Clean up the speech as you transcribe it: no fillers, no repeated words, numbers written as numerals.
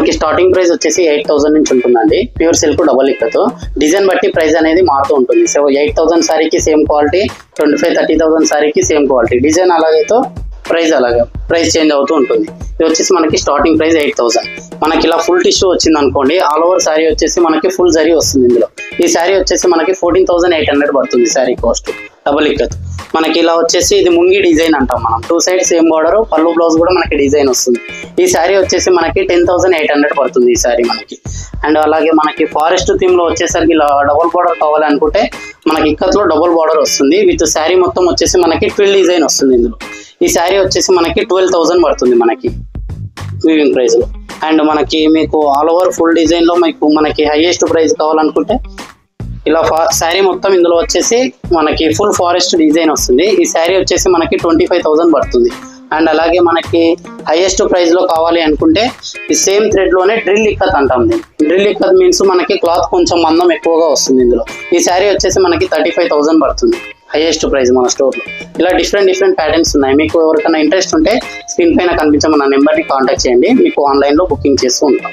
మనకి starting price వచ్చేసి 8,000 నుంచి ఉంటుందండి. ప్యూర్ సిల్క్ డబల్ ఇక్కతో డిజైన్ బట్టి ప్రైస్ అనేది మారుతూ ఉంటుంది. సో 8,000 సారీకి సేమ్ క్వాలిటీ, 25-30,000 సారీకి సేమ్ క్వాలిటీ. డిజైన్ అలాగైతే ప్రైస్ చేంజ్ అవుతూ ఉంటుంది. ఇది వచ్చేసి మనకి స్టార్టింగ్ ప్రైస్ 8,000. మనకి ఇలా ఫుల్ టిష్యూ వచ్చింది అనుకోండి, ఆల్ ఓవర్ శారీ వచ్చేసి మనకి ఫుల్ జరీ వస్తుంది. ఇందులో ఈ శారీ వచ్చేసి మనకి 14,800 పడుతుంది శారీ కాస్ట్ డబల్ ఇక్కత్. మనకి ఇలా వచ్చేసి ఇది ముంగి డిజైన్ అంటాం మనం. 2 సైడ్ సేమ్ బార్డర్, పళ్ళు బ్లౌజ్ కూడా మనకి డిజైన్ వస్తుంది. ఈ శారీ వచ్చేసి మనకి 10,800 పడుతుంది ఈ శారీ మనకి. అండ్ అలాగే మనకి ఫారెస్ట్ థీమ్ లో వచ్చేసరికి ఇలా డబుల్ బార్డర్ కావాలనుకుంటే మనకి ఇక్కత్లో డబుల్ బార్డర్ వస్తుంది. విత్ శారీ మొత్తం వచ్చేసి మనకి ట్విల్ డిజైన్ వస్తుంది. ఇందులో ఈ శారీ వచ్చేసి మనకి 12,000 పడుతుంది మనకి వీవింగ్ ప్రైస్ లో. అండ్ మనకి మీకు ఆల్ ఓవర్ ఫుల్ డిజైన్ లో మనకి హైయెస్ట్ ప్రైస్ కావాలనుకుంటే ఇలా శారీ మొత్తం ఇందులో వచ్చేసి మనకి ఫుల్ ఫారెస్ట్ డిజైన్ వస్తుంది. ఈ శారీ వచ్చేసి మనకి 25,000 పడుతుంది. అండ్ అలాగే మనకి హైయెస్ట్ ప్రైస్ లో కావాలి అనుకుంటే ఈ సేమ్ థ్రెడ్ లోనే డ్రిల్ ఇక్కత్ అంటాం. డ్రిల్ ఇక్కత్ మీన్స్ మనకి క్లాత్ కొంచెం మందం ఎక్కువగా వస్తుంది. ఇందులో ఈ శారీ వచ్చేసి మనకి 35,000 పడుతుంది హైయెస్ట్ ప్రైస్ మన స్టోర్ లో. ఇలా డిఫరెంట్ ప్యాటర్న్స్ ఉన్నాయి. మీకు ఎవరికైనా ఇంట్రెస్ట్ ఉంటే స్క్రీన్ పైన కనిపించే మన నెంబర్ని కాంటాక్ట్ చేయండి. మీకు ఆన్లైన్ లో బుకింగ్ చేస్తూ ఉంటాం.